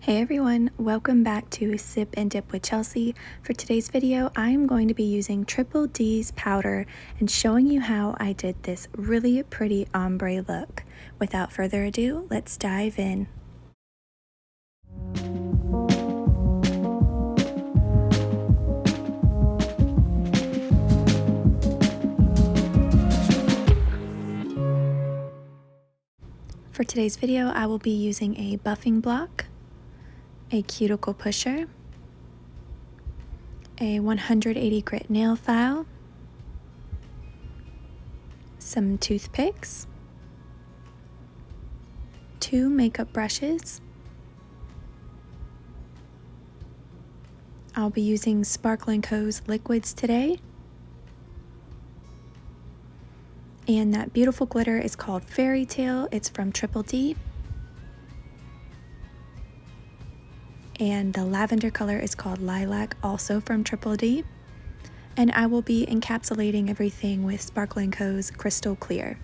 Hey everyone, welcome back to Sip and Dip with Chelsea. For today's video, I'm going to be using Triple D's powder and showing you how I did this really pretty ombre look. Without further ado, let's dive in. For today's video, I will be using a buffing block, a cuticle pusher, a 180 grit nail file, some toothpicks, 2 makeup brushes. I'll be using Sparkle & Co.'s liquids today. And that beautiful glitter is called Fairytale. It's from Triple D. And the lavender color is called Lilac, also from Triple D. And I will be encapsulating everything with Sparkle & Co.'s Crystal Clear.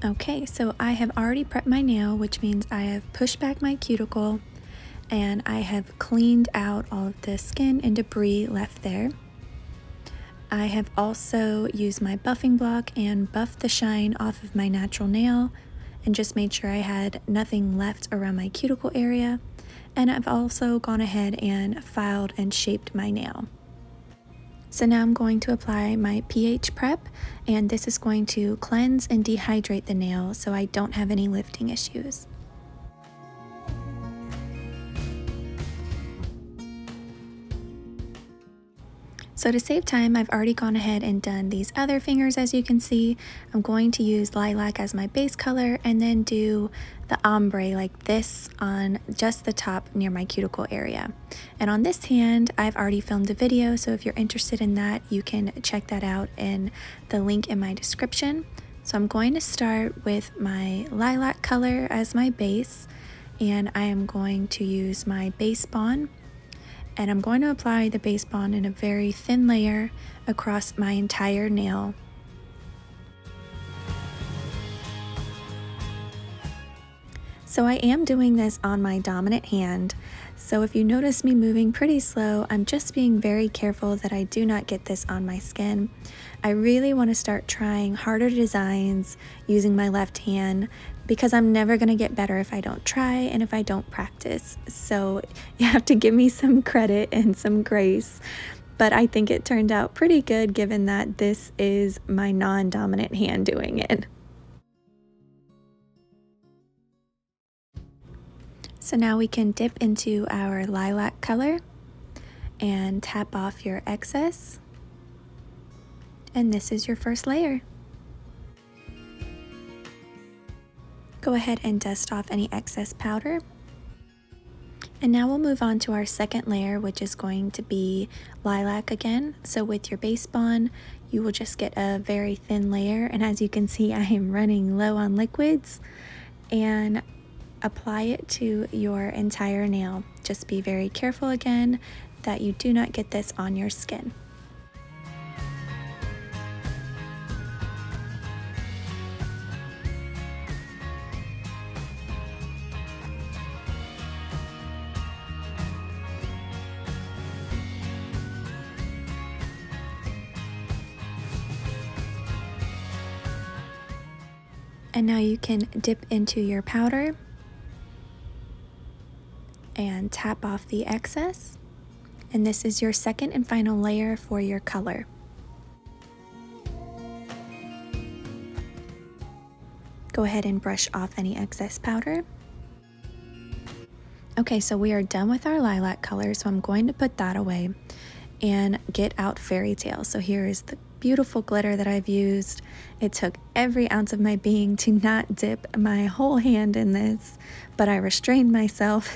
Okay, so I have already prepped my nail, which means I have pushed back my cuticle and I have cleaned out all of the skin and debris left there. I have also used my buffing block and buffed the shine off of my natural nail and just made sure I had nothing left around my cuticle area. And I've also gone ahead and filed and shaped my nail. So now I'm going to apply my pH prep, and this is going to cleanse and dehydrate the nail so I don't have any lifting issues. So to save time, I've already gone ahead and done these other fingers. As you can see, I'm going to use Lilac as my base color and then do the ombre like this on just the top near my cuticle area. And on this hand, I've already filmed a video, so if you're interested in that, you can check that out in the link in my description. So I'm going to start with my lilac color as my base, and I am going to use my base bond. And I'm going to apply the base bond in a very thin layer across my entire nail. So I am doing this on my dominant hand, so if you notice me moving pretty slow, I'm just being very careful that I do not get this on my skin. I really want to start trying harder designs using my left hand because I'm never going to get better if I don't try and if I don't practice. So you have to give me some credit and some grace. But I think it turned out pretty good given that this is my non-dominant hand doing it. So now we can dip into our lilac color and tap off your excess. And this is your first layer. Go ahead and dust off any excess powder. And now we'll move on to our second layer, which is going to be lilac again. So with your base bond, you will just get a very thin layer. And as you can see, I am running low on liquids. And apply it to your entire nail. Just be very careful again that you do not get this on your skin. And now you can dip into your powder and tap off the excess. And this is your second and final layer for your color. Go ahead and brush off any excess powder. Okay, so we are done with our lilac color, so I'm going to put that away and get out Fairytale. So here is the beautiful glitter that I've used. It took every ounce of my being to not dip my whole hand in this, but I restrained myself.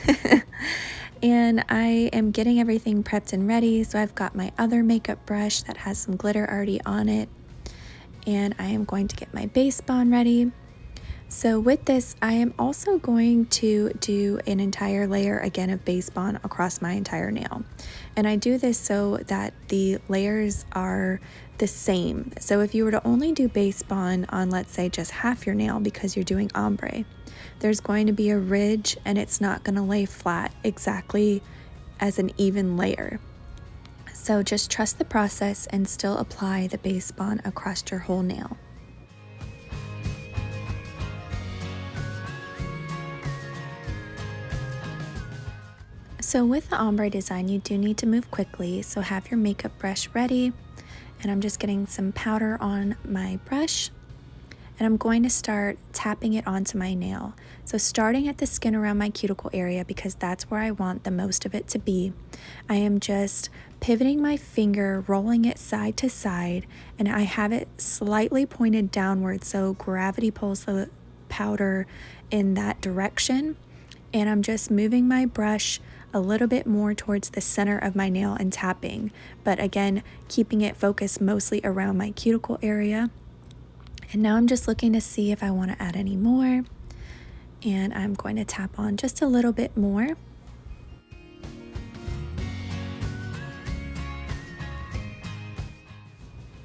And I am getting everything prepped and ready. So I've got my other makeup brush that has some glitter already on it, and I am going to get my base bond ready. So with this, I am also going to do an entire layer again of base bond across my entire nail. And I do this so that the layers are the same. So if you were to only do base bond on, let's say, just half your nail because you're doing ombre, there's going to be a ridge and it's not going to lay flat exactly as an even layer. So just trust the process and still apply the base bond across your whole nail. So with the ombre design, you do need to move quickly, so have your makeup brush ready. And I'm just getting some powder on my brush, and I'm going to start tapping it onto my nail. So starting at the skin around my cuticle area, because that's where I want the most of it to be, I am just pivoting my finger, rolling it side to side, and I have it slightly pointed downward so gravity pulls the powder in that direction. And I'm just moving my brush a little bit more towards the center of my nail and tapping, but again, keeping it focused mostly around my cuticle area. And now I'm just looking to see if I want to add any more, and I'm going to tap on just a little bit more.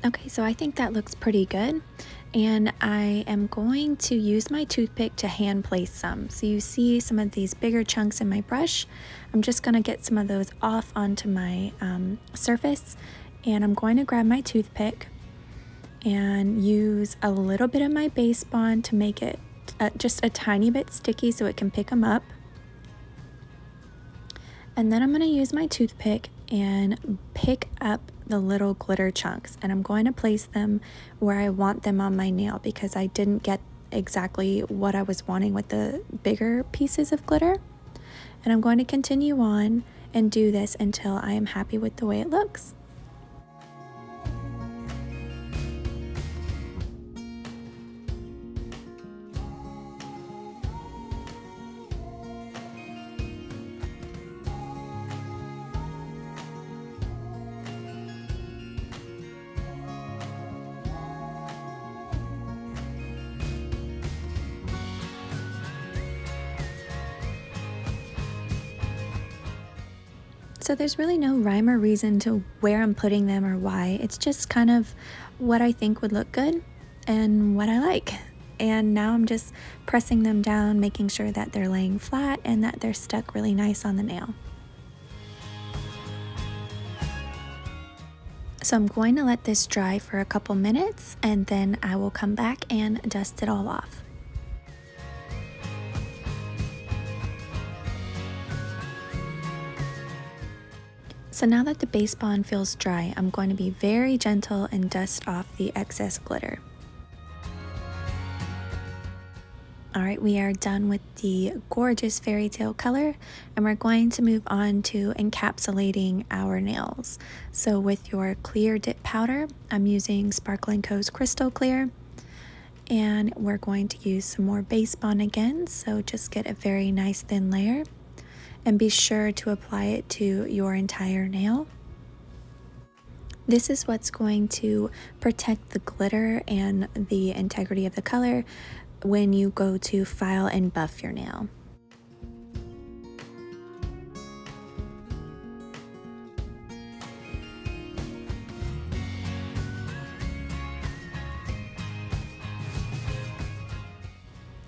Okay, so I think that looks pretty good. And I am going to use my toothpick to hand place some. So you see some of these bigger chunks in my brush. I'm just going to get some of those off onto my surface, and I'm going to grab my toothpick and use a little bit of my base bond to make it just a tiny bit sticky so it can pick them up. And then I'm going to use my toothpick and pick up the little glitter chunks, and I'm going to place them where I want them on my nail because I didn't get exactly what I was wanting with the bigger pieces of glitter. And I'm going to continue on and do this until I am happy with the way it looks. So there's really no rhyme or reason to where I'm putting them or why. It's just kind of what I think would look good and what I like. And now I'm just pressing them down, making sure that they're laying flat and that they're stuck really nice on the nail. So I'm going to let this dry for a couple minutes, and then I will come back and dust it all off. So now that the base bond feels dry, I'm going to be very gentle and dust off the excess glitter. Alright, we are done with the gorgeous fairytale color, and we're going to move on to encapsulating our nails. So with your clear dip powder, I'm using Sparkling Co's Crystal Clear, and we're going to use some more base bond again, so just get a very nice thin layer. And be sure to apply it to your entire nail. This is what's going to protect the glitter and the integrity of the color when you go to file and buff your nail.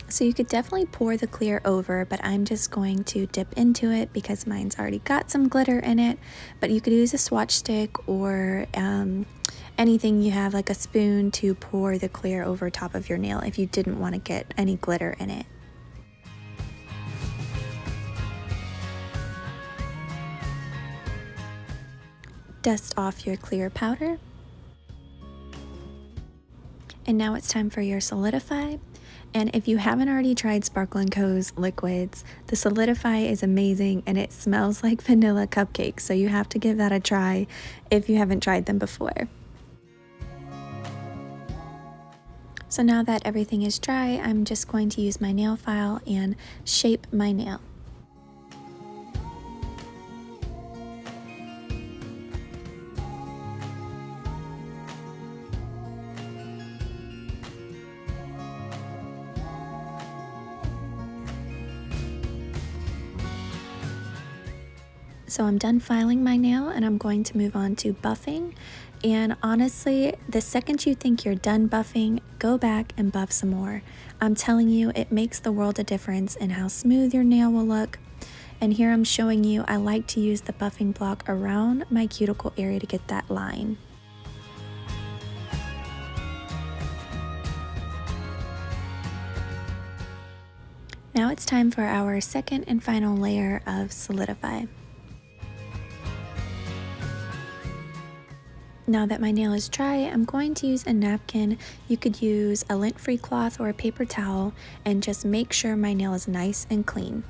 So you could definitely pour the clear over, but I'm just going to dip into it because mine's already got some glitter in it. But you could use a swatch stick or anything you have, like a spoon, to pour the clear over top of your nail if you didn't want to get any glitter in it. Dust off your clear powder. And now it's time for your solidify. And if you haven't already tried Sparkling Co's liquids, the Solidify is amazing and it smells like vanilla cupcakes, so you have to give that a try if you haven't tried them before. So now that everything is dry, I'm just going to use my nail file and shape my nail. So I'm done filing my nail and I'm going to move on to buffing. And honestly, the second you think you're done buffing, go back and buff some more. I'm telling you, it makes the world a difference in how smooth your nail will look. And here I'm showing you, I like to use the buffing block around my cuticle area to get that line. Now it's time for our second and final layer of solidify. Now that my nail is dry, I'm going to use a napkin. You could use a lint-free cloth or a paper towel and just make sure my nail is nice and clean.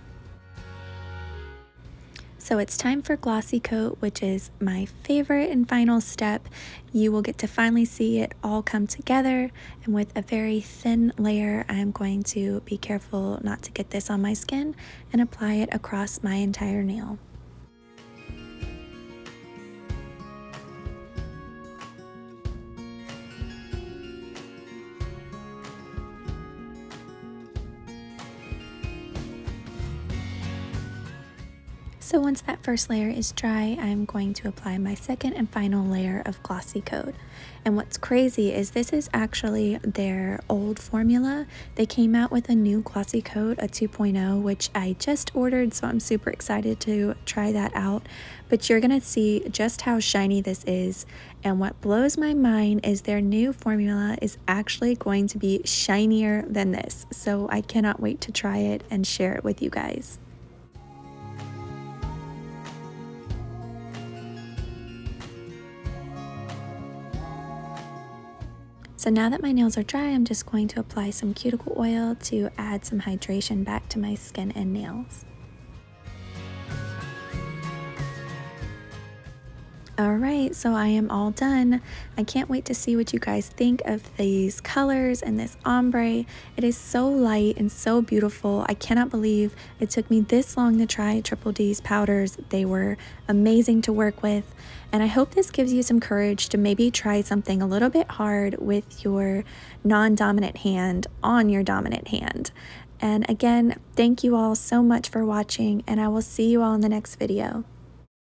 So it's time for glossy coat, which is my favorite and final step. You will get to finally see it all come together, and with a very thin layer, I'm going to be careful not to get this on my skin and apply it across my entire nail. So once that first layer is dry, I'm going to apply my second and final layer of glossy coat. And what's crazy is this is actually their old formula. They came out with a new glossy coat, a 2.0, which I just ordered, so I'm super excited to try that out. But you're gonna see just how shiny this is. And what blows my mind is their new formula is actually going to be shinier than this. So I cannot wait to try it and share it with you guys. So now that my nails are dry, I'm just going to apply some cuticle oil to add some hydration back to my skin and nails. Alright, so I am all done. I can't wait to see what you guys think of these colors and this ombre. It is so light and so beautiful. I cannot believe it took me this long to try Triple D's powders. They were amazing to work with. And I hope this gives you some courage to maybe try something a little bit hard with your non-dominant hand on your dominant hand. And again, thank you all so much for watching, and I will see you all in the next video.